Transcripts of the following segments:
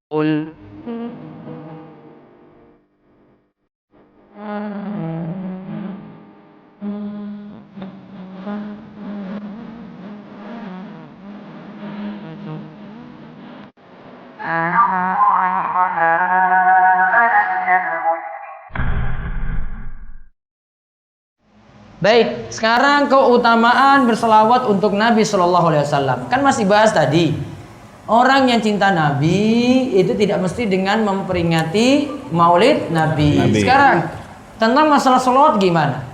قل Baik, sekarang keutamaan berselawat untuk Nabi Shallallahu Alaihi Wasallam. Kan masih bahas tadi, orang yang cinta Nabi itu tidak mesti dengan memperingati Maulid Nabi. Sekarang tentang masalah selawat gimana?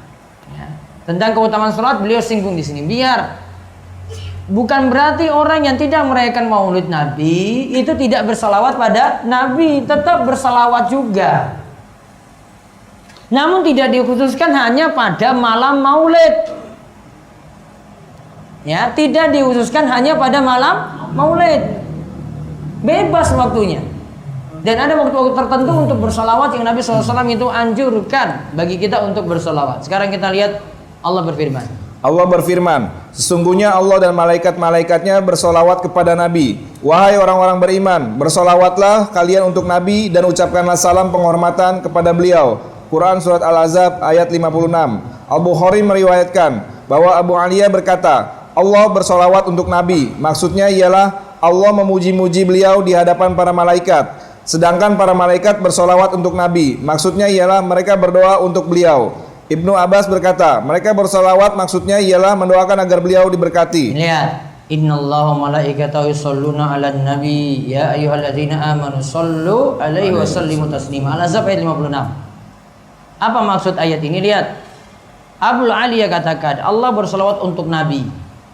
Ya, tentang keutamaan selawat beliau singgung di sini. Biar bukan berarti orang yang tidak merayakan Maulid Nabi itu tidak berselawat pada Nabi, tetap berselawat juga. Namun tidak dikhususkan hanya pada malam Maulid. Ya, tidak dikhususkan hanya pada malam Maulid. Bebas waktunya. Dan ada waktu-waktu tertentu untuk bersolawat yang Nabi SAW itu anjurkan bagi kita untuk bersolawat. Sekarang kita lihat Allah berfirman. Allah berfirman, sesungguhnya Allah dan malaikat-malaikatnya bersolawat kepada Nabi. Wahai orang-orang beriman, bersolawatlah kalian untuk Nabi dan ucapkanlah salam penghormatan kepada beliau. Quran Surat Al-Ahzab ayat 56. Al-Bukhari meriwayatkan bahwa Abu Aliyah berkata, Allah bersolawat untuk Nabi. Maksudnya ialah Allah memuji-muji beliau di hadapan para malaikat. Sedangkan para malaikat bersolawat untuk Nabi. Maksudnya ialah mereka berdoa untuk beliau. Ibnu Abbas berkata, mereka bersolawat maksudnya ialah mendoakan agar beliau diberkati. Lihat, Innallaha malaikatahu yusholluna 'alan nabi ya ayyuhalladzina amanu shollu 'alaihi wa sallimu taslima. Al-Ahzab ayat 56. Apa maksud ayat ini? Lihat, Abu Aliyah katakan Allah bersolawat untuk Nabi.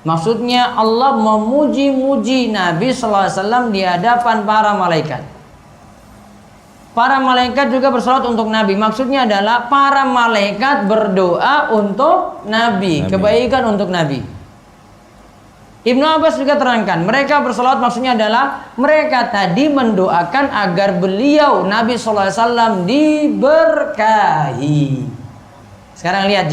Maksudnya Allah memuji-muji Nabi sallallahu alaihi wasallam di hadapan para malaikat. Para malaikat juga bersolawat untuk Nabi. Maksudnya adalah para malaikat berdoa untuk Nabi, kebaikan untuk Nabi. Ibnu Abbas juga terangkan, mereka bersolawat maksudnya adalah mereka tadi mendoakan agar beliau Nabi sallallahu alaihi wasallam diberkahi. Sekarang lihat,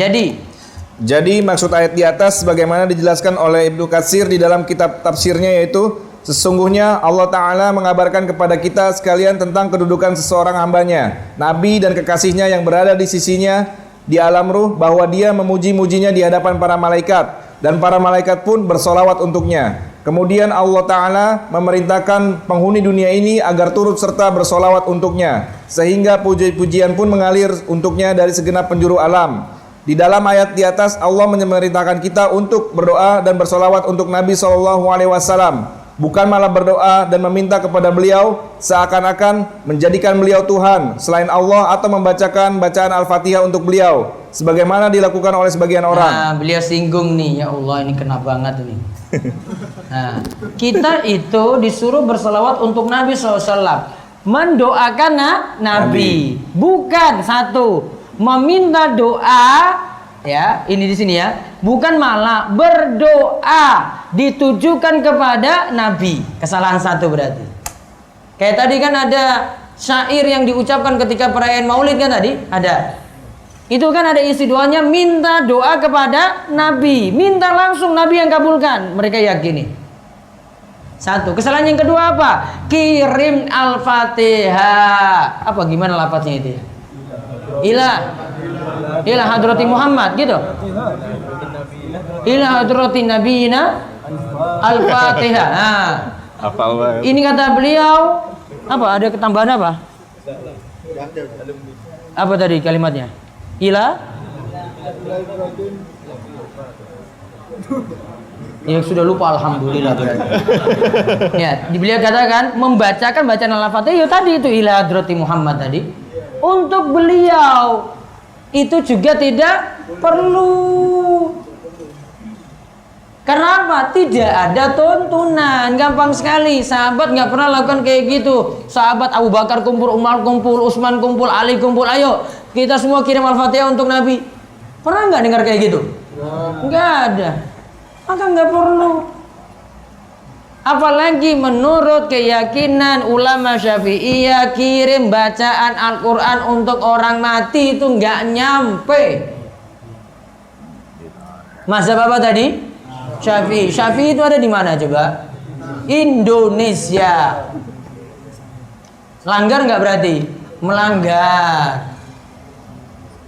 jadi maksud ayat di atas sebagaimana dijelaskan oleh Ibnu Katsir di dalam kitab tafsirnya, yaitu sesungguhnya Allah Ta'ala mengabarkan kepada kita sekalian tentang kedudukan seseorang hambanya, Nabi dan kekasihnya yang berada di sisinya di alam ruh, bahwa dia memuji-mujinya di hadapan para malaikat, dan para malaikat pun bersolawat untuknya. Kemudian Allah Ta'ala memerintahkan penghuni dunia ini agar turut serta bersolawat untuknya, sehingga puji-pujian pun mengalir untuknya dari segenap penjuru alam. Di dalam ayat di atas Allah memerintahkan kita untuk berdoa dan bersolawat untuk Nabi SAW, bukan malah berdoa dan meminta kepada beliau seakan-akan menjadikan beliau Tuhan selain Allah, atau membacakan bacaan Al-Fatihah untuk beliau sebagaimana dilakukan oleh sebagian orang. Nah, beliau singgung nih, ya Allah ini kena banget ini. Nah, kita itu disuruh berselawat untuk Nabi SAW, mendoakan Nabi. Bukan satu meminta doa, ya ini di sini ya, bukan malah berdoa ditujukan kepada Nabi. Kesalahan satu berarti. Kayak tadi kan ada syair yang diucapkan ketika perayaan Maulid kan tadi ada. Itu kan ada isi doanya, minta doa kepada Nabi, minta langsung Nabi yang kabulkan. Mereka yakini. Satu. Kesalahan yang kedua apa? Kirim Al-Fatihah. Apa gimana lafadznya itu ya? Ila hadrati Muhammad gitu. Ila hadrati nabiyina Al-Fatihah. Nah, ini kata beliau apa? Ada ketambahan apa? Apa tadi kalimatnya? Ila ya sudah lupa, alhamdulillah berarti. Ya, beliau katakan membacakan bacaan Al-Fatihah ya tadi itu ila hadrati Muhammad tadi. Untuk beliau itu juga tidak perlu. Kenapa? Tidak ada tuntunan, gampang sekali. Sahabat nggak pernah lakukan kayak gitu. Sahabat Abu Bakar kumpul, Umar kumpul, Utsman kumpul, Ali kumpul. Ayo kita semua kirim Al-Fatihah untuk Nabi. Pernah nggak dengar kayak gitu? Nggak ada. Maka nggak perlu. Apalagi menurut keyakinan ulama Syafi'iyah, kirim bacaan Al-Quran untuk orang mati itu nggak nyampe. Mazhab apa tadi? Syafi'i. Syafi'i itu ada di mana coba? Indonesia. Langgar nggak berarti? Melanggar.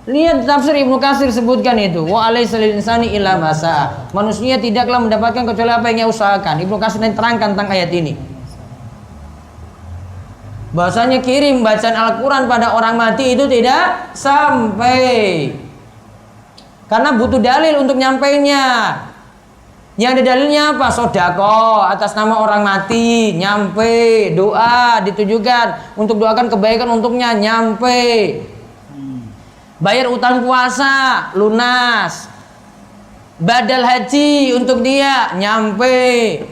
Lihat tafsir Ibnu Katsir sebutkan itu. Wa alaisa lil insani illa ma sa'a. Manusia tidaklah mendapatkan kecuali apa yang ia usahakan. Ibnu Katsir terangkan tentang ayat ini. Bahasanya kirim bacaan Al-Quran pada orang mati itu tidak sampai. Karena butuh dalil untuk nyampainya. Yang ada dalilnya apa? Sodako atas nama orang mati, nyampe. Doa ditujukan untuk doakan kebaikan untuknya, nyampe. Bayar utang puasa, lunas. Badal haji untuk dia, nyampe.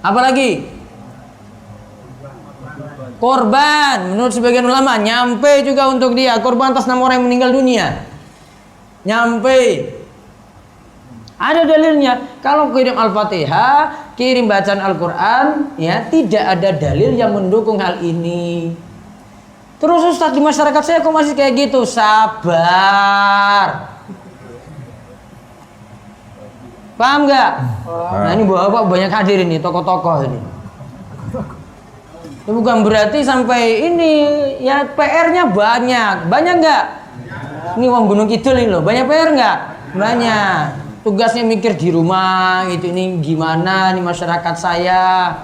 Apalagi? Korban, menurut sebagian ulama, nyampe juga untuk dia. Korban atas nama orang yang meninggal dunia, nyampe. Ada dalilnya. Kalau kirim Al-Fatihah, kirim bacaan Al-Quran, ya tidak ada dalil yang mendukung hal ini. Terus Ustaz, di masyarakat saya kok masih kayak gitu? Sabar. Paham nggak? Nah ini bapak banyak hadir ini, tokoh-tokoh ini. Itu bukan berarti sampai ini ya PR-nya banyak. Banyak nggak? Ini Wong Gunung Kidul ini loh. Banyak PR nggak? Banyak. Tugasnya mikir di rumah gitu, ini gimana nih masyarakat saya.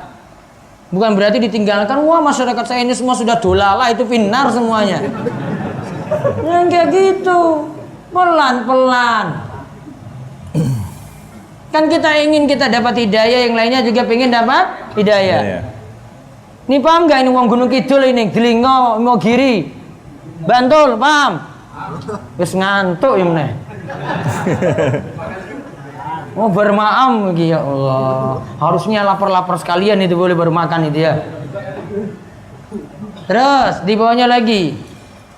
Bukan berarti ditinggalkan, wah masyarakat saya ini semua sudah dolala, itu finar semuanya. Yang kayak gitu, pelan-pelan. Kan kita ingin kita dapat hidayah, yang lainnya juga pengen dapat hidayah. Ini paham gak ini Wong Gunung Kidul ini, Delingo, mau Giri, Bantul, paham? Wis ngantuk ya meneh. Oh bermaam lagi ya Allah. Harusnya lapar-lapar sekalian itu boleh baru makan itu ya. Terus di bawahnya lagi.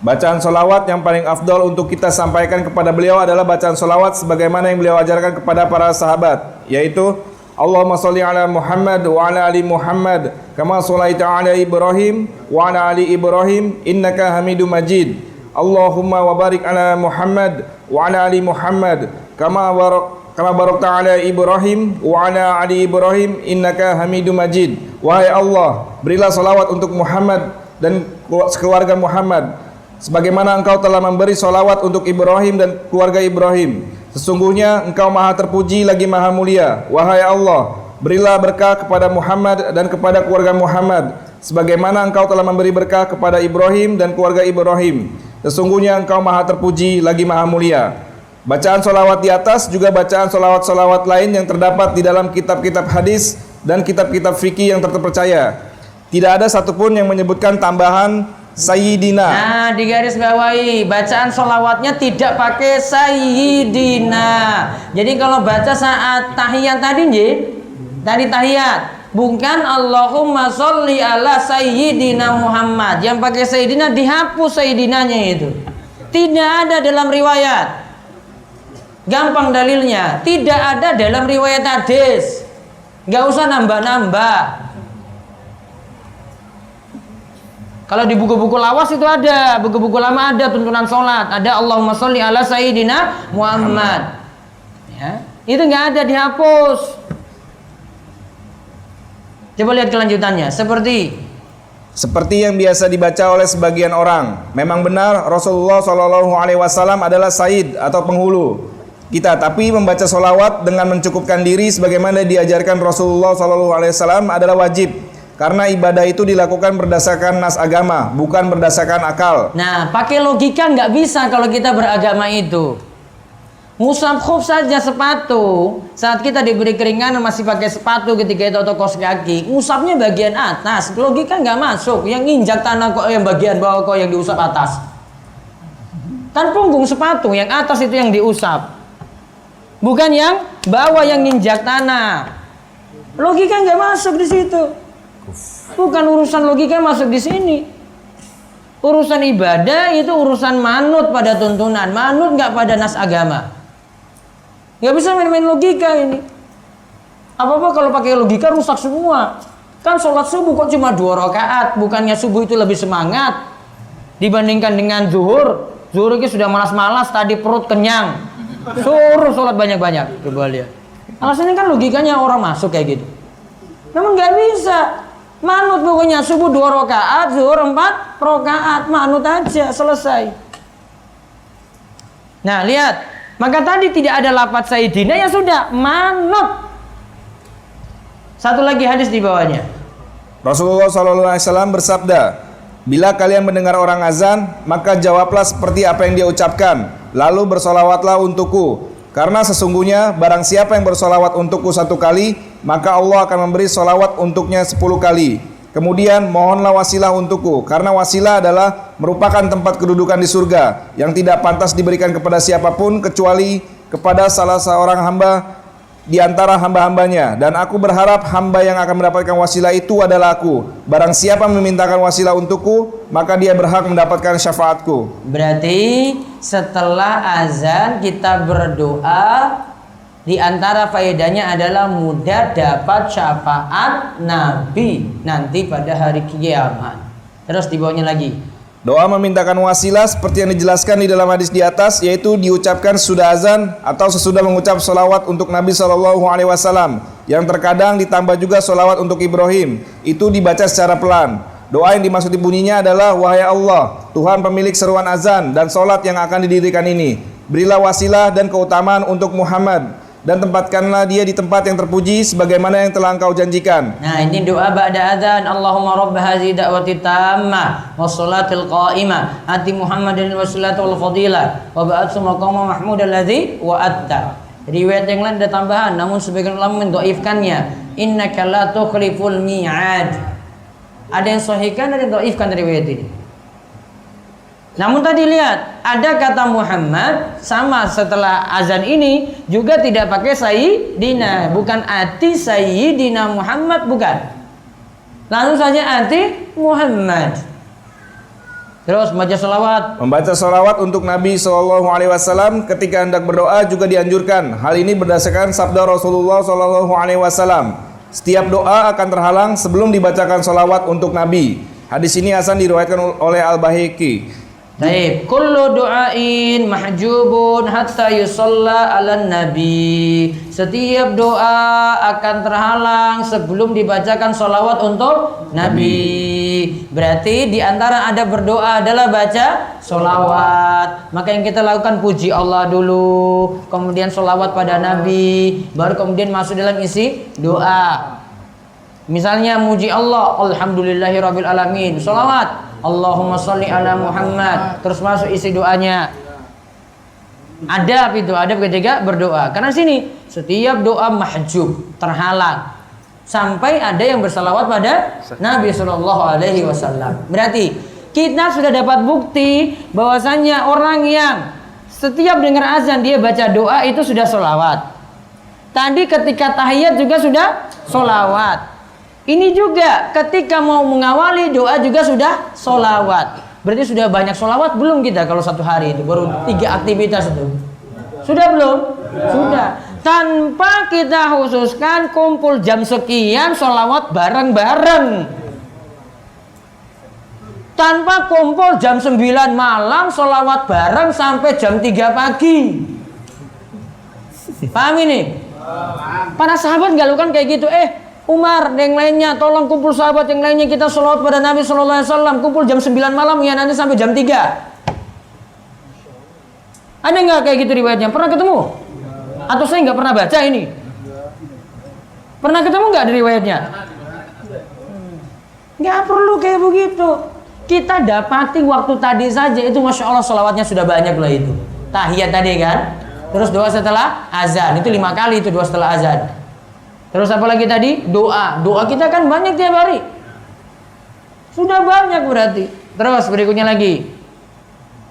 Bacaan solawat yang paling afdol untuk kita sampaikan kepada beliau adalah bacaan solawat sebagaimana yang beliau ajarkan kepada para sahabat, yaitu Allahumma sholli ala Muhammad wa ala ali Muhammad kama sholaita ala Ibrahim wa ala ali Ibrahim innaka Hamidum Majid. Allahumma wa barik ala Muhammad wa ala ali Muhammad kama barakta ala Ibrahim wa ala ali Ibrahim innaka Hamidum Majid. Wahai Allah, berilah salawat untuk Muhammad dan keluarga Muhammad sebagaimana engkau telah memberi salawat untuk Ibrahim dan keluarga Ibrahim. Sesungguhnya engkau maha terpuji lagi maha mulia. Wahai Allah, berilah berkah kepada Muhammad dan kepada keluarga Muhammad sebagaimana engkau telah memberi berkah kepada Ibrahim dan keluarga Ibrahim. Sesungguhnya engkau maha terpuji lagi maha mulia. Bacaan solawat di atas juga bacaan solawat-solawat lain yang terdapat di dalam kitab-kitab hadis dan kitab-kitab fikih yang terpercaya. Tidak ada satupun yang menyebutkan tambahan Sayyidina. Nah, di garis bawahi, bacaan solawatnya tidak pakai Sayyidina. Jadi kalau baca saat tahiyat tadi, tadi tahiyat, bukan Allahumma sholli ala Sayyidina Muhammad. Yang pakai Sayyidina dihapus Sayyidinanya itu. Tidak ada dalam riwayat. Gampang dalilnya, tidak ada dalam riwayat hadis. Gak usah nambah-nambah. Kalau di buku-buku lawas itu ada, buku-buku lama ada tuntunan sholat, ada Allahumma sholli ala Sayyidina Muhammad. Ya, itu nggak ada, dihapus. Coba lihat kelanjutannya, seperti yang biasa dibaca oleh sebagian orang. Memang benar Rasulullah SAW adalah Sayyid atau penghulu kita, tapi membaca solawat dengan mencukupkan diri sebagaimana diajarkan Rasulullah SAW adalah wajib, karena ibadah itu dilakukan berdasarkan nas agama, bukan berdasarkan akal. Nah, pakai logika nggak bisa kalau kita beragama itu. Musab khuf saja sepatu, saat kita diberi keringanan masih pakai sepatu ketika itu atau kaos kaki, musabnya bagian atas, logika nggak masuk. Yang injak tanah kok yang bagian bawah kok yang diusap atas. Kan punggung sepatu, yang atas itu yang diusap. Bukan yang bawah yang nginjak tanah. Logika nggak masuk di situ. Bukan urusan logika masuk di sini. Urusan ibadah itu urusan manut pada tuntunan, manut nggak pada nas agama. Nggak bisa main-main logika ini. Apa-apa kalau pakai logika rusak semua. Kan sholat subuh kok cuma 2 rakaat, bukannya subuh itu lebih semangat dibandingkan dengan zuhur. Zuhur itu sudah malas-malas, tadi perut kenyang. Suruh sholat banyak-banyak. Coba lihat. Alasannya kan logikanya orang masuk kayak gitu. Namun nggak bisa. Manut pokoknya, subuh 2 rakaat, zuhur 4 rakaat, manut aja, selesai. Nah, lihat. Maka tadi tidak ada lafaz sayyidina, ya sudah, manut. Satu lagi hadis di bawahnya. Rasulullah SAW bersabda, bila kalian mendengar orang azan, maka jawablah seperti apa yang dia ucapkan, lalu bersolawatlah untukku. Karena sesungguhnya barang siapa yang bersolawat untukku 1 kali, maka Allah akan memberi solawat untuknya 10 kali. Kemudian mohonlah wasilah untukku, karena wasilah adalah merupakan tempat kedudukan di surga yang tidak pantas diberikan kepada siapapun kecuali kepada salah seorang hamba di antara hamba-hambanya. Dan aku berharap hamba yang akan mendapatkan wasilah itu adalah aku. Barang siapa memintakan wasilah untukku, maka dia berhak mendapatkan syafaatku. Berarti setelah azan kita berdoa, di antara faedahnya adalah mudah dapat syafaat Nabi nanti pada hari kiamat. Terus di bawahnya lagi. Doa memintakan wasilah seperti yang dijelaskan di dalam hadis di atas, yaitu diucapkan sudah azan atau sesudah mengucap sholawat untuk Nabi SAW, yang terkadang ditambah juga sholawat untuk Ibrahim. Itu dibaca secara pelan. Doa yang dimaksud bunyinya adalah, wahai Allah, Tuhan pemilik seruan azan dan sholat yang akan didirikan ini, berilah wasilah dan keutamaan untuk Muhammad, dan tempatkanlah dia di tempat yang terpuji sebagaimana yang telah engkau janjikan. Nah, ini doa ba'da adzan. Allahumma rabb hadhihi da'wati tammah wassalatil qa'imah ati Muhammadin wassilatul fadilah wa ba'atsu maqama mahmud alladzi wa'atta. Riwayat yang lain ada tambahan, namun sebagian ulama mendhaifkannya. Innaka la tukhliful mi'ad. Ada yang sahihkan, ada yang dhaifkan riwayat ini. Namun tadi lihat, ada kata Muhammad sama setelah azan ini juga tidak pakai sayyidina, bukan ati sayyidina Muhammad, bukan. Langsung saja ati Muhammad. Terus baca salawat. Membaca salawat untuk Nabi SAW ketika hendak berdoa juga dianjurkan. Hal ini berdasarkan sabda Rasulullah SAW. Setiap doa akan terhalang sebelum dibacakan salawat untuk Nabi. Hadis ini hasan diriwayatkan oleh Al-Baihaqi. Baik, kullu du'ain mahjubun hatta yusalla 'alan nabi. Setiap doa akan terhalang sebelum dibacakan sholawat untuk Nabi. Berarti di antara ada berdoa adalah baca sholawat. Maka yang kita lakukan puji Allah dulu, kemudian sholawat pada Nabi, baru kemudian masuk dalam isi doa. Misalnya muji Allah, alhamdulillahirabbil alamin, sholawat Allahumma sholli ala Muhammad, terus masuk isi doanya. Adab itu, adab ketika berdoa. Karena sini setiap doa mahjub, terhalang sampai ada yang bersalawat pada Nabi SAW. Berarti kita sudah dapat bukti bahwasannya orang yang setiap dengar azan dia baca doa itu sudah sholawat. Tadi ketika tahiyat juga sudah sholawat. Ini juga ketika mau mengawali doa juga sudah sholawat. Berarti sudah banyak sholawat belum kita kalau satu hari itu? Baru 3 aktivitas itu. Sudah belum? Sudah. Tanpa kita khususkan kumpul jam sekian sholawat bareng-bareng. Tanpa kumpul jam 9 malam sholawat bareng sampai jam 3 pagi. Paham ini? Para sahabat nggak lakukan kayak gitu. Umar dan yang lainnya, tolong kumpul sahabat yang lainnya kita sholawat pada Nabi SAW. Kumpul jam 9 malam ya, nanti sampai jam 3. Ada nggak kayak gitu riwayatnya? Pernah ketemu? Atau saya nggak pernah baca ini? Pernah ketemu nggak di riwayatnya? Nggak perlu kayak begitu. Kita dapati waktu tadi saja itu Masya Allah sholawatnya sudah banyak lah itu. Tahiyat tadi kan? Terus doa setelah azan, itu 5 kali itu doa setelah azan. Terus apa lagi tadi? Doa. Doa kita kan banyak tiap hari. Sudah banyak berarti. Terus berikutnya lagi.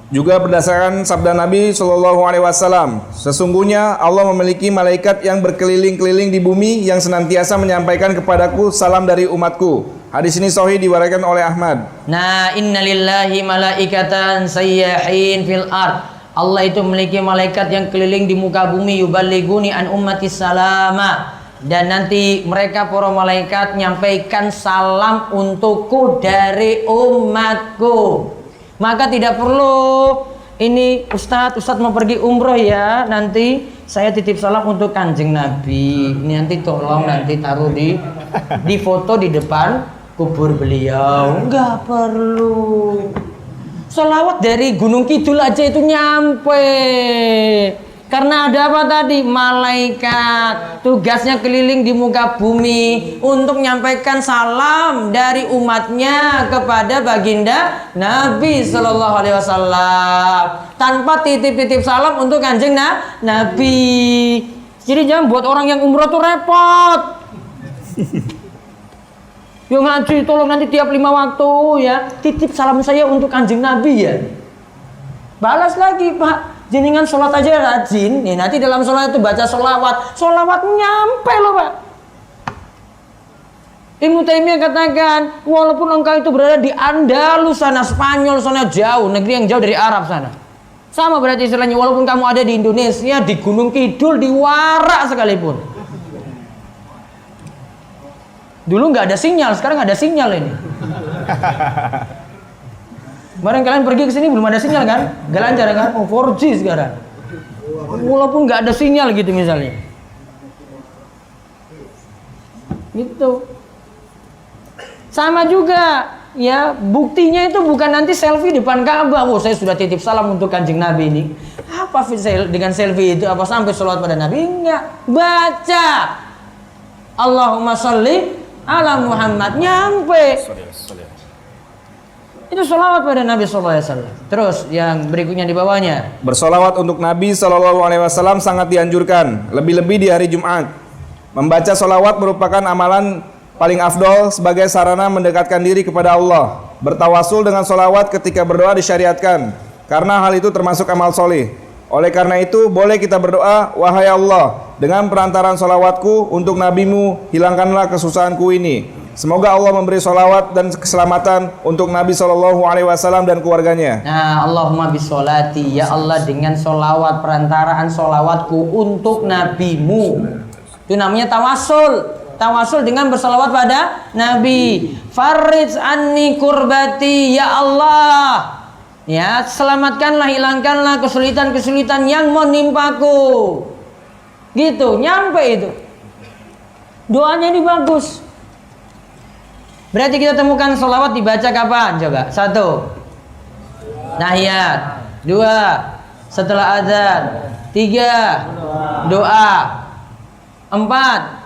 Juga berdasarkan sabda Nabi SAW, sesungguhnya Allah memiliki malaikat yang berkeliling-keliling di bumi yang senantiasa menyampaikan kepadaku salam dari umatku. Hadis ini sahih diriwayatkan oleh Ahmad. Nah, innalillahi malaikatan sayyahin fil ard. Allah itu memiliki malaikat yang keliling di muka bumi, yuballiguni an ummati salama. Dan nanti mereka para malaikat nyampaikan salam untukku dari umatku. Maka tidak perlu ini Ustadz mau pergi umroh ya, nanti saya titip salam untuk Kanjeng Nabi. Ini nanti tolong nanti taruh di foto di depan kubur beliau. Nggak perlu. Sholawat dari Gunung Kidul aja itu nyampe. Karena ada apa tadi? Malaikat tugasnya keliling di muka bumi untuk menyampaikan salam dari umatnya kepada baginda Nabi Sallallahu Alaihi Wasallam tanpa titip-titip salam untuk kanjeng Nabi. Jadi jangan buat orang yang umroh tuh repot. Yo ngaji tolong nanti tiap 5 waktu ya titip salam saya untuk kanjeng Nabi ya. Balas lagi Pak. Jenengan sholat aja rajin, nih nanti dalam sholat itu baca sholawat nyampe loh Pak. Ibnu Taimiyah katakan, walaupun engkau itu berada di Andalus sana, Spanyol sana jauh, negeri yang jauh dari Arab sana, sama berarti istilahnya, walaupun kamu ada di Indonesia, di Gunung Kidul, di Warak sekalipun. Dulu nggak ada sinyal, sekarang ada sinyal ini. Kemarin kalian pergi ke sini belum ada sinyal kan? Gak lancar kan? Oh 4G sekarang. Walaupun nggak ada sinyal gitu misalnya. Gitu. Sama juga ya, buktinya itu bukan nanti selfie depan Ka'bah. Oh, saya sudah titip salam untuk kanjeng Nabi ini. Apa dengan selfie itu? Apa sampai sholawat pada Nabi? Enggak. Baca Allahumma sholli ala Muhammad, nyampe. Itu sholawat pada Nabi Sallallahu Alaihi Wasallam. Terus yang berikutnya di bawahnya, bersolawat untuk Nabi Sallallahu Alaihi Wasallam sangat dianjurkan, lebih-lebih di hari Jumat. Membaca solawat merupakan amalan paling afdol sebagai sarana mendekatkan diri kepada Allah. Bertawasul dengan solawat ketika berdoa disyariatkan, karena hal itu termasuk amal soleh. Oleh karena itu, boleh kita berdoa, wahai Allah, dengan perantaran solawatku untuk nabimu, hilangkanlah kesusahanku ini. Semoga Allah memberi solawat dan keselamatan untuk Nabi Sallallahu Alaihi Wasallam dan keluarganya. Nah, Allahumma bisolati, ya Allah dengan solawat, perantaraan solawatku untuk nabimu. Itu namanya tawasul. Tawasul dengan bersolawat pada Nabi. Farij anni kurbati, ya Allah. Ya, selamatkanlah, hilangkanlah kesulitan-kesulitan yang menimpaku. Gitu, nyampe itu. Doanya ini bagus. Berarti kita temukan sholawat dibaca kapan? Coba. 1. Nahiyat. 2. Setelah azan. 3. Doa. 4.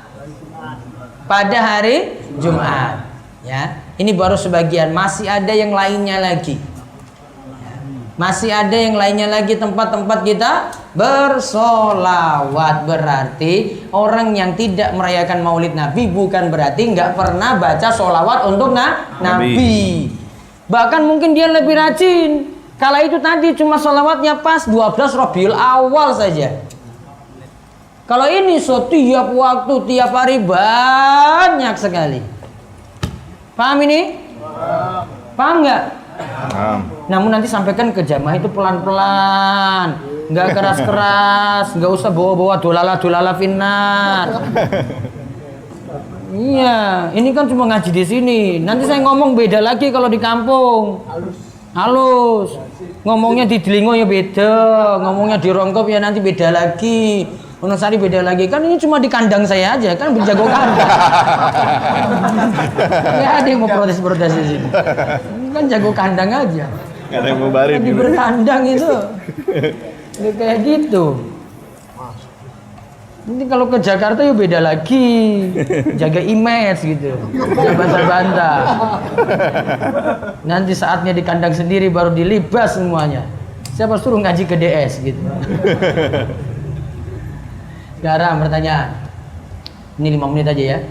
Pada hari Jumat. Ya, ini baru sebagian. Masih ada yang lainnya lagi. Masih ada yang lainnya lagi tempat-tempat kita bersolawat. Berarti orang yang tidak merayakan maulid Nabi bukan berarti nggak pernah baca solawat untuk Nabi. Bahkan mungkin dia lebih rajin. Kala itu tadi cuma solawatnya pas 12 Rabiul Awal saja. Kalau ini setiap waktu, tiap hari banyak sekali. Paham ini? Paham nggak? Namun nanti sampaikan ke jamaah itu pelan-pelan, nggak keras-keras, nggak usah bawa-bawa dolala finnar. Iya, ini kan cuma ngaji di sini. Nanti saya ngomong beda lagi kalau di kampung. Halus. Ngomongnya di Delingo ya beda, ngomongnya di Rongkop ya nanti beda lagi. Wonosari beda lagi. Kan ini cuma di kandang saya aja, kan berjago kandang. Ya ada yang mau protes-protes di sini. Ini kan jago kandang aja. Gak ada yang mau barin di berkandang itu. Nggak kayak gitu. Nanti kalau ke Jakarta ya beda lagi. Jaga image gitu. Jangan bantah-bantah. Nanti saatnya di kandang sendiri baru dilibas semuanya. Siapa suruh ngaji ke DS gitu. Sekarang pertanyaan. Ini 5 menit aja ya.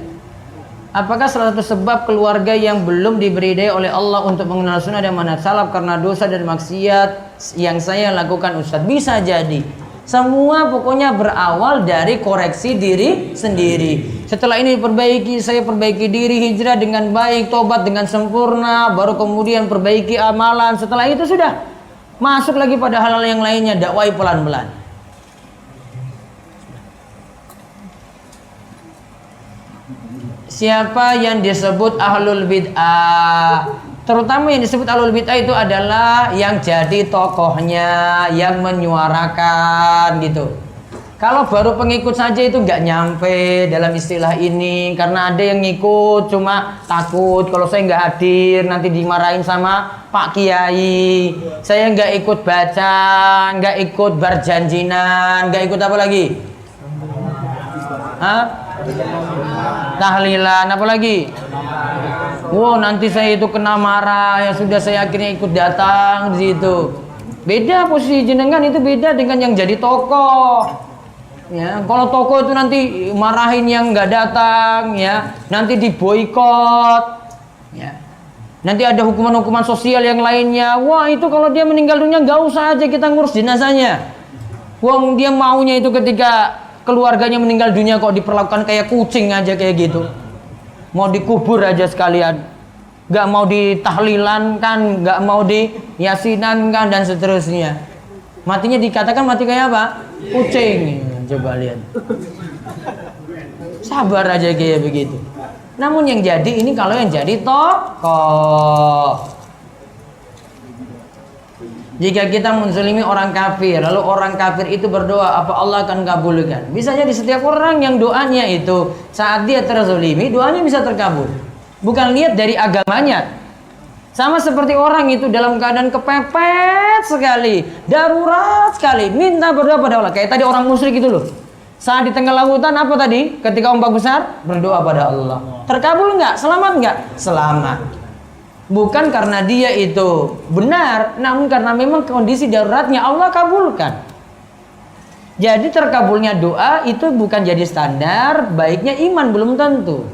Apakah salah satu sebab keluarga yang belum diberi daya oleh Allah untuk mengenal sunnah dan manhaj salaf karena dosa dan maksiat yang saya lakukan Ustaz? Bisa jadi. Semua pokoknya berawal dari koreksi diri sendiri. Setelah ini saya perbaiki diri, hijrah dengan baik, tobat dengan sempurna, baru kemudian perbaiki amalan. Setelah itu sudah masuk lagi pada hal-hal yang lainnya, dakwai pelan-pelan. Siapa yang disebut ahlul bid'ah? Terutama yang disebut ahlul bid'ah itu adalah yang jadi tokohnya, yang menyuarakan gitu. Kalau baru pengikut saja itu nggak nyampe dalam istilah ini, karena ada yang ngikut cuma takut kalau saya nggak hadir nanti dimarahin sama Pak Kiai. Saya nggak ikut baca, nggak ikut berjanjinan, nggak ikut apa lagi? Hah? Tahlilan, apa lagi? Wow, nanti saya itu kena marah, ya sudah saya akhirnya ikut datang di situ. Beda posisi jenengan, itu beda dengan yang jadi tokoh. Ya, kalau tokoh itu nanti marahin yang nggak datang, ya, nanti diboikot, ya, nanti ada hukuman-hukuman sosial yang lainnya. Wah, itu kalau dia meninggal dunia nggak usah aja kita ngurus jenazahnya. Wong dia maunya itu ketika keluarganya meninggal dunia kok diperlakukan kayak kucing aja kayak gitu. Mau dikubur aja sekalian, nggak mau ditahlilan kan, nggak mau diyasinan kan, dan seterusnya. Matinya dikatakan mati kayak apa? Kucing. Coba lihat. Sabar aja kayak begitu. Namun yang jadi ini kalau yang jadi tokoh. Jika kita menzalimi orang kafir, lalu orang kafir itu berdoa, apa Allah akan kabulkan? Bisa jadi setiap orang yang doanya itu saat dia terzalimi, doanya bisa terkabul. Bukan lihat dari agamanya. Sama seperti orang itu dalam keadaan kepepet sekali, darurat sekali, minta berdoa pada Allah. Kayak tadi orang musyrik itu loh. Saat di tengah lautan apa tadi? Ketika ombak besar, berdoa pada Allah. Terkabul nggak? Selamat nggak? Selamat. Bukan karena dia itu benar, namun karena memang kondisi daruratnya Allah kabulkan. Jadi terkabulnya doa itu bukan jadi standar, baiknya iman belum tentu.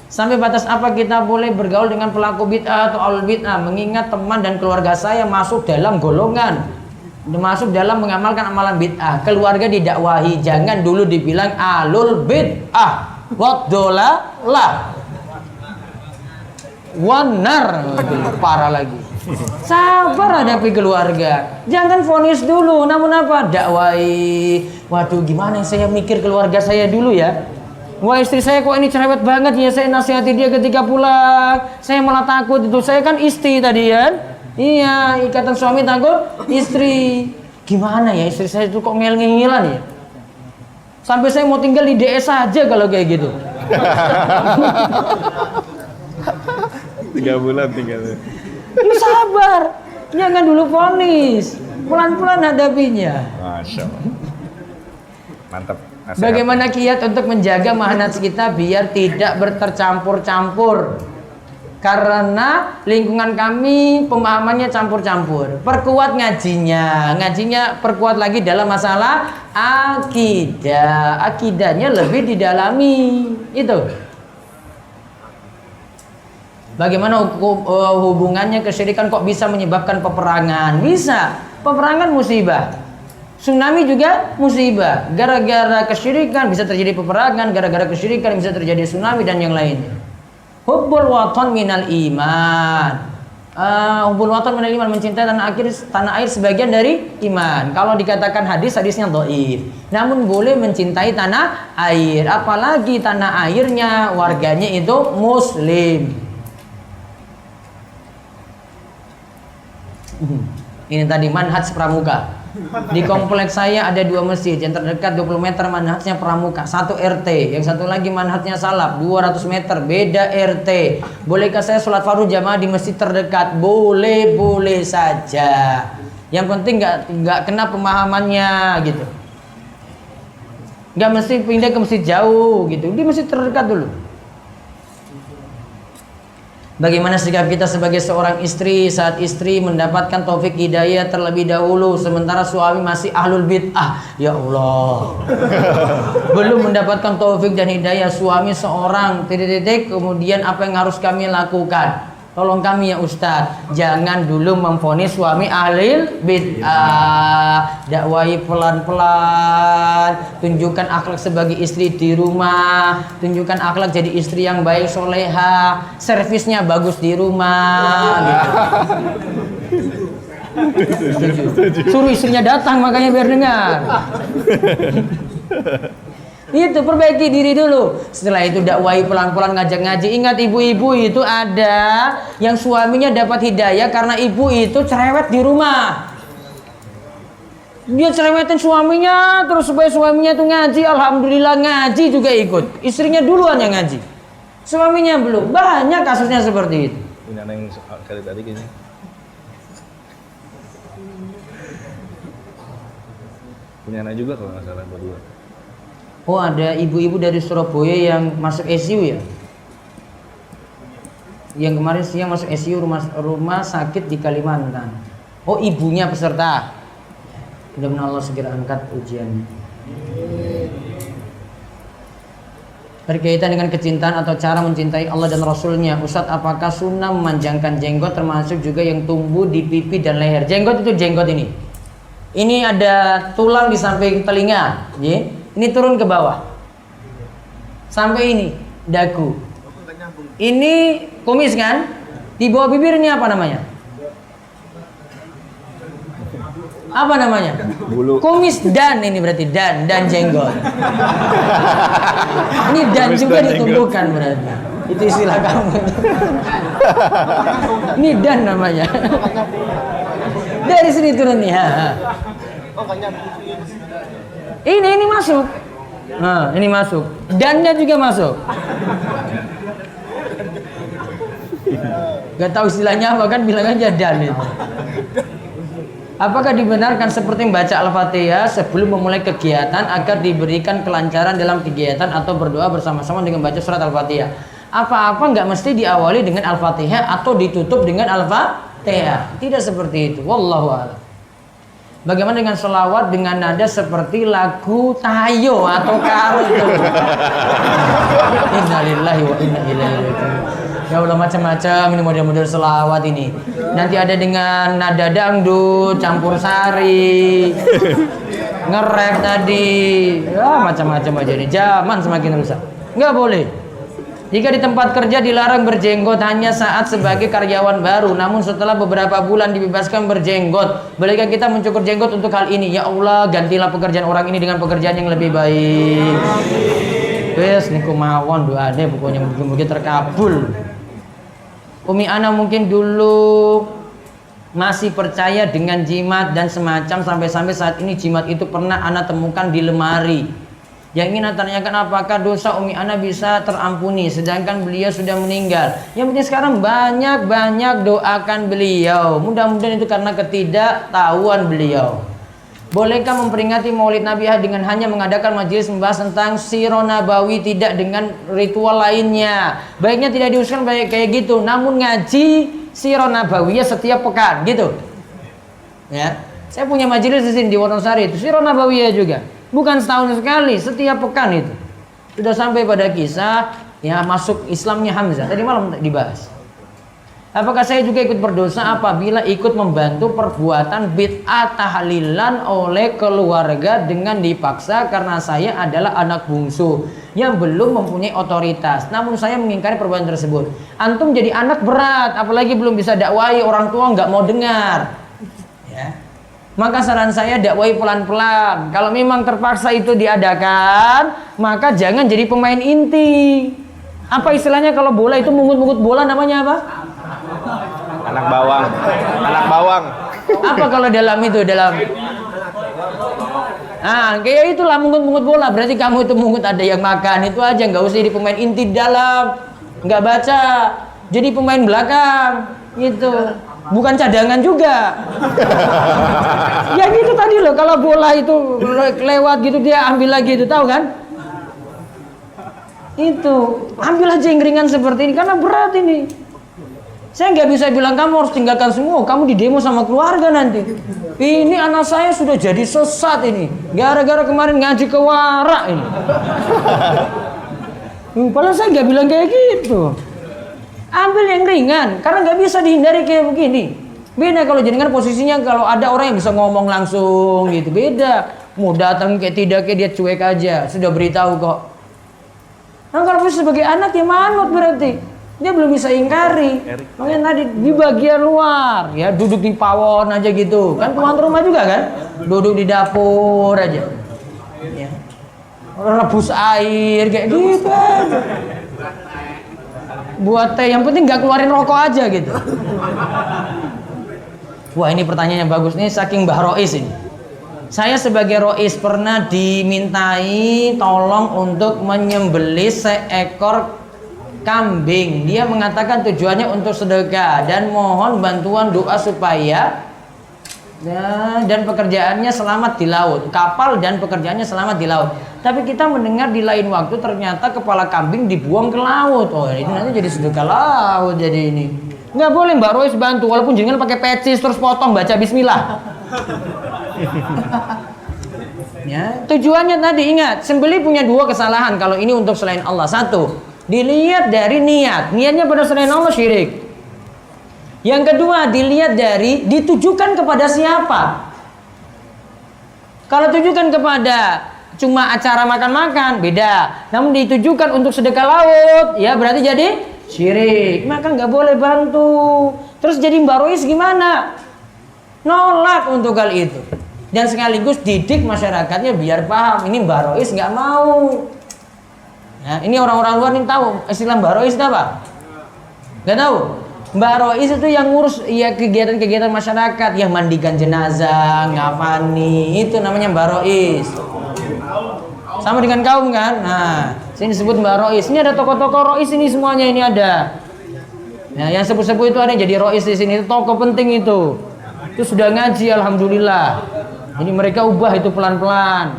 Sampai batas apa kita boleh bergaul dengan pelaku bid'ah atau ahlul bid'ah, mengingat teman dan keluarga saya masuk dalam golongan, masuk dalam mengamalkan amalan bid'ah. Keluarga didakwahi, jangan dulu dibilang ahlul bid'ah waddolalah wanar, parah lagi. Sabar hadapi keluarga, jangan vonis dulu. Namun apa? Dakwahi. Waduh, gimana saya mikir keluarga saya dulu ya. Wah, istri saya kok ini cerewet banget ya, saya nasihati dia ketika pulang. Saya malah takut itu. Saya kan istri tadi kan. Iya, ikatan suami takut istri. Gimana ya istri saya itu kok ngel-ngelan ya? Sampai saya mau tinggal di DS saja kalau kayak gitu. 3 bulan tinggalnya. Lu sabar. Jangan dulu vonis. Pelan-pelan hadapinya. Masya Allah. Mantap. Nasihat. Bagaimana kiat untuk menjaga mahnat kita biar tidak bertercampur-campur? Karena lingkungan kami pemahamannya campur-campur. Perkuat ngajinya, perkuat lagi dalam masalah akidah. Akidahnya lebih didalami. Itu. Bagaimana hubungannya kesyirikan kok bisa menyebabkan peperangan? Bisa. Peperangan musibah. Tsunami juga musibah. Gara-gara kesyirikan bisa terjadi peperangan, gara-gara kesyirikan bisa terjadi tsunami dan yang lainnya. Hubbul watan minal iman. Hubbul watan minal iman, mencintai tanah air sebagian dari iman. Kalau dikatakan hadisnya dhaif. Namun boleh mencintai tanah air, apalagi tanah airnya warganya itu muslim. Ini tadi manhaj pramuka. Di kompleks saya ada 2 masjid, yang terdekat 20 meter manhajnya pramuka, 1 RT, yang satu lagi manhajnya salaf 200 meter, beda RT. Bolehkah saya sholat fardu jamaah di masjid terdekat? Boleh saja. Yang penting nggak kena pemahamannya gitu. Nggak mesti pindah ke masjid jauh gitu, di masjid terdekat dulu. Bagaimana sikap kita sebagai seorang istri saat istri mendapatkan taufik hidayah terlebih dahulu sementara suami masih ahlul bid'ah? Ya Allah. Belum mendapatkan taufik dan hidayah, suami seorang kemudian apa yang harus kami lakukan? Tolong kami ya Ustadz, jangan dulu memvonis suami ahlul bid'ah. Dakwahi pelan-pelan, tunjukkan akhlak sebagai istri di rumah, tunjukkan akhlak jadi istri yang baik soleha, servisnya bagus di rumah gitu. Suruh istrinya datang makanya biar dengar. Itu perbaiki diri dulu. Setelah itu dakwahi pelan-pelan, ngajak ngaji. Ingat ibu-ibu itu ada yang suaminya dapat hidayah karena ibu itu cerewet di rumah. Dia cerewetin suaminya terus supaya suaminya tuh ngaji. Alhamdulillah ngaji juga ikut. Istrinya duluan yang ngaji, suaminya belum. Banyak kasusnya seperti itu. Ini anak yang kali tadi kayaknya. Punya anak juga kalau nggak salah berdua. Oh, ada ibu-ibu dari Surabaya yang masuk ICU ya? Yang kemarin siang masuk ICU rumah sakit di Kalimantan. Oh, ibunya peserta. Mudah-mudahan Allah segera angkat ujiannya. Berkaitan dengan kecintaan atau cara mencintai Allah dan Rasulnya, Ustadz, apakah sunnah memanjangkan jenggot termasuk juga yang tumbuh di pipi dan leher? Jenggot itu jenggot ini. Ini ada tulang di samping telinga, ya. Ini turun ke bawah sampai ini dagu. Ini kumis kan? Di bawah bibir ini apa namanya? Apa namanya? Bulu. Kumis dan ini berarti dan jenggot. Ini dan Kumis juga dan ditumbuhkan berarti. Itu istilah kamu. Ini dan namanya. Dari sini turun nih. Ini masuk. Nah, ini masuk. Dannya juga masuk. Gak tahu istilahnya apa kan, bilang aja dan itu. Apakah dibenarkan seperti membaca Al-Fatihah sebelum memulai kegiatan agar diberikan kelancaran dalam kegiatan atau berdoa bersama-sama dengan baca surat Al-Fatihah? Apa-apa nggak mesti diawali dengan Al-Fatihah atau ditutup dengan Al-Fatihah. Tidak seperti itu. Wallahu a'lam. Bagaimana dengan selawat dengan nada seperti lagu Tayo atau karo itu? Innalillahi wa inna ilaihi raji'un. Ya Allah, macam-macam ini model-model selawat ini. Nanti ada dengan nada dangdut, campur sari, ngerek tadi, ya macam-macam aja nih. Zaman semakin rusak. Nggak boleh. Jika di tempat kerja dilarang berjenggot hanya saat sebagai karyawan baru, namun setelah beberapa bulan dibebaskan berjenggot, bolehkah kita mencukur jenggot untuk hal ini? Ya Allah, gantilah pekerjaan orang ini dengan pekerjaan yang lebih baik. Wes niku mawon doane pokoknya mungkin terkabul. Umi Ana mungkin dulu masih percaya dengan jimat dan semacam sampai-sampai saat ini jimat itu pernah Ana temukan di lemari. Yang ingin Ana tanyakan, apakah dosa Umi Ana bisa terampuni sedangkan beliau sudah meninggal? Yang penting sekarang banyak-banyak doakan beliau. Mudah-mudahan itu karena ketidaktahuan beliau. Bolehkah memperingati Maulid Nabi dengan hanya mengadakan majelis membahas tentang Sirah Nabawi, tidak dengan ritual lainnya? Baiknya tidak diusulkan kayak gitu, namun ngaji Sirah Nabawiyah setiap pekan gitu. Ya, saya punya majelis di sini di Wonosari itu Sirah Nabawiyah juga, bukan setahun sekali, setiap pekan itu. Sudah sampai pada kisah ya masuk Islamnya Hamzah. Tadi malam dibahas. Apakah saya juga ikut berdosa apabila ikut membantu perbuatan bid'ah tahlilan oleh keluarga dengan dipaksa karena saya adalah anak bungsu yang belum mempunyai otoritas, namun saya mengingkari perbuatan tersebut. Antum jadi anak berat, apalagi belum bisa dakwai, orang tua nggak mau dengar. Ya. Maka saran saya dakwai pelan-pelan. Kalau memang terpaksa itu diadakan, maka jangan jadi pemain inti. Apa istilahnya kalau bola itu mungut-mungut bola, namanya apa? Anak bawang. Anak bawang. Apa kalau dalam kayak itulah mungut-mungut bola. Berarti kamu itu mungut, ada yang makan, itu aja, nggak usah jadi pemain inti dalam, nggak baca, jadi pemain belakang gitu, bukan cadangan juga. Ya gitu tadi loh, kalau bola itu lewat gitu dia ambil lagi, itu tahu kan? Itu ambil aja yang ringan seperti ini karena berat ini. Saya nggak bisa bilang kamu harus tinggalkan semua, kamu di demo sama keluarga nanti. Ini anak saya sudah jadi sesat ini, gara-gara kemarin ngaji ke warak ini. Padahal saya nggak bilang kayak gitu. Ambil yang ringan, karena nggak bisa dihindari kayak begini. Beda kalau jenengan posisinya, kalau ada orang yang bisa ngomong langsung gitu, beda. Mau datang kayak tidak kayak dia cuek aja, sudah beritahu kok. Nah kalau sebagai anak ya manut berarti. Dia belum bisa ingkari. Makanya tadi di bagian luar, ya duduk di pawon aja gitu. Kan tuan rumah juga kan, duduk di dapur aja. Ya. Rebus air kayak gitu aja. Buat teh, yang penting nggak keluarin rokok aja gitu. Wah ini pertanyaannya bagus nih, saking Mbah Rois ini. Saya sebagai rois pernah dimintai tolong untuk menyembelih seekor kambing. Dia mengatakan tujuannya untuk sedekah dan mohon bantuan doa supaya dan pekerjaannya selamat di laut. Kapal dan pekerjaannya selamat di laut. Tapi kita mendengar di lain waktu ternyata kepala kambing dibuang ke laut. Oh, ini nanti jadi sedekah laut jadi ini. Nggak boleh Mbak Rois bantu walaupun jenengan pakai pecis terus potong baca bismillah. Ya, tujuannya tadi ingat, sembelih punya dua kesalahan kalau ini untuk selain Allah. Satu, dilihat dari niat. Niatnya pada selain Allah syirik. Yang kedua, dilihat dari ditujukan kepada siapa. Kalau tujukan kepada cuma acara makan-makan, beda. Namun ditujukan untuk sedekah laut, ya berarti jadi syirik. Maka nggak boleh bantu. Terus jadi Mbak Rois gimana? Nolak untuk hal itu. Dan sekaligus didik masyarakatnya biar paham. Ini Mbak Rois nggak mau. Nah, ini orang-orang luar nih tahu istilah Mbak Rois itu apa? Nggak tahu. Mbak Rois itu yang ngurus ya kegiatan-kegiatan masyarakat, yang mandikan jenazah, ngafani, itu namanya Mbak Rois. Sama dengan kaum kan? Nah, sini disebut Mbak Rois. Ini ada tokoh-tokoh Rois ini semuanya ini ada. Nah, yang sepuh-sepuh itu ada yang jadi Rois di sini. Itu tokoh penting itu. Itu sudah ngaji alhamdulillah. Ini mereka ubah itu pelan-pelan.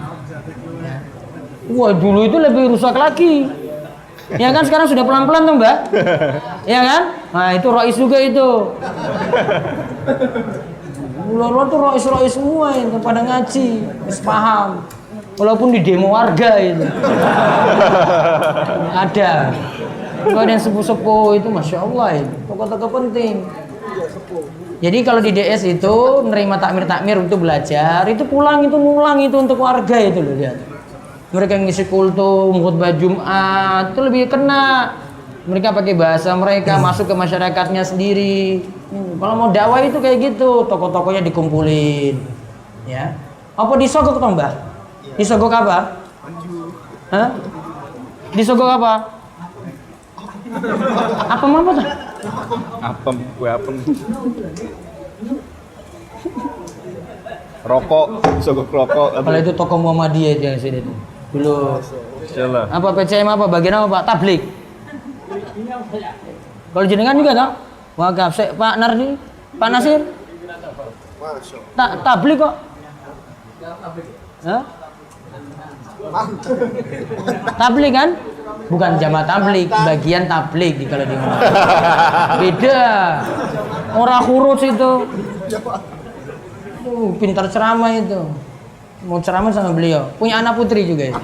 Wah, dulu itu lebih rusak lagi. Ya kan sekarang sudah pelan-pelan tuh Mbak. Ya kan? Nah, itu Rois juga itu. Luar-luar tuh Rois-Rois semua itu pada ngaji, harus paham. Walaupun di demo warga itu. Ada. Kalau yang sepuh-sepuh itu Masya Allah itu. Tokoh-tokoh penting. Jadi kalau di DS itu menerima takmir itu belajar, itu pulang itu ngulang itu untuk warga itu loh lihat. Mereka ngisi kultum, khutbah Jumat itu lebih kena. Mereka pakai bahasa mereka masuk ke masyarakatnya sendiri. Kalau mau dakwah itu kayak gitu, tokoh-tokohnya dikumpulin. Ya. Apa disogok toh Mbak? Disogok apa? Hah? Disogok apa? Apa tuh? Kue apem. Rokok, sogok rokok. Kalau itu tokoh Muhammadiyah itu yang sini tuh. Dulu. Insyaallah. Apa PCM apa? Bagian apa Pak? Tablik. Kalau jenengan juga tak? Wakaf. Pak Nardi, Pak Nasir. Tablik kok. Hah? Tablik kan? Bukan jamaah tablik, bagian tablik kalau di ngomong. Beda. Orang khurus itu. Pintar ceramah itu. Mau ceramah sama beliau. Punya anak putri juga ya.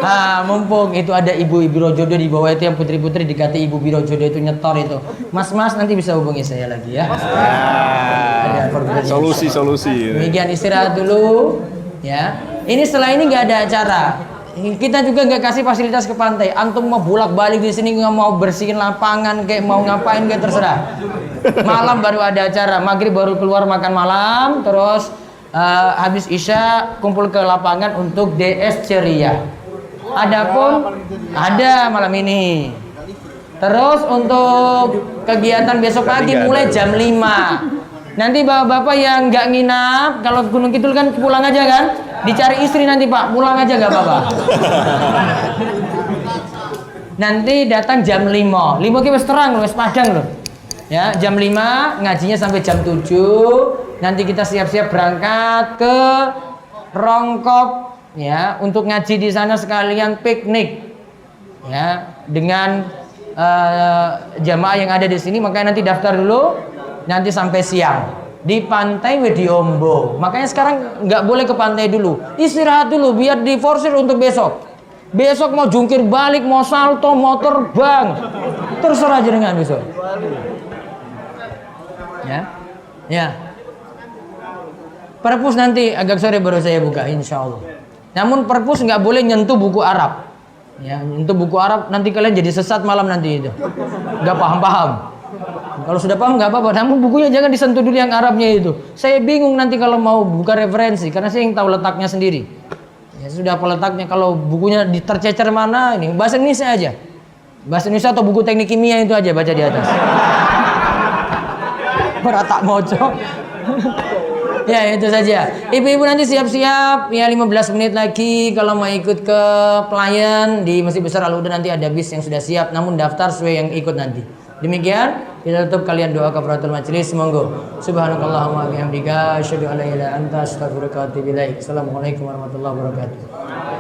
Nah, mumpung itu ada ibu Birojodo di bawah itu yang putri-putri dikata ibu Birojodo itu nyetor itu. Mas nanti bisa hubungi saya lagi ya. Solusi. Demikian istirahat dulu ya. Ini setelah ini nggak ada acara. Kita juga nggak kasih fasilitas ke pantai. Antum mau bolak-balik di sini nggak mau bersihin lapangan kayak mau ngapain kayak terserah. Malam baru ada acara. Maghrib baru keluar makan malam. Terus habis isya kumpul ke lapangan untuk DS ceria. Adapun ada malam ini. Terus untuk kegiatan besok pagi mulai jam 5. Nanti bapak-bapak yang nggak nginap, kalau Gunung Kidul kan pulang aja kan, dicari istri nanti Pak, pulang aja nggak apa-apa. Nanti datang jam 5 kita terang loh, padang loh. Ya, jam 5 ngajinya sampai jam 7. Nanti kita siap-siap berangkat ke Rongkop ya untuk ngaji di sana sekalian piknik. Ya, dengan jamaah yang ada di sini, makanya nanti daftar dulu. Nanti sampai siang di pantai Wediombo. Makanya sekarang nggak boleh ke pantai dulu, istirahat dulu biar diforsir untuk besok. Besok mau jungkir balik, mau salto, mau terbang, terserah jenengan besok. Ya. Perpus nanti agak sore baru saya buka, insya Allah. Namun perpus nggak boleh nyentuh buku Arab. Ya, nyentuh buku Arab nanti kalian jadi sesat malam nanti itu, nggak paham. Kalau sudah paham nggak apa-apa, namun bukunya jangan disentuh dulu yang Arabnya itu. Saya bingung nanti kalau mau buka referensi, karena saya yang tahu letaknya sendiri. Ya sudah apa letaknya, kalau bukunya tercecer mana ini, bahasa Indonesia aja. Bahasa Indonesia atau buku teknik kimia itu aja baca di atas. Beratak mojo. Ya itu saja. Ibu-ibu nanti siap-siap ya 15 menit lagi kalau mau ikut ke pelayan di Masjid Besar Al-Huda, nanti ada bis yang sudah siap, namun daftar sesuai yang ikut nanti. Demikian kita tutup, kalian doa kafaratul majelis, monggo. Subhanakallahumma bihamdika asyhadu an la ilaha illa anta astaghfiruka wa atubu ilaik. Assalamualaikum warahmatullahi wabarakatuh.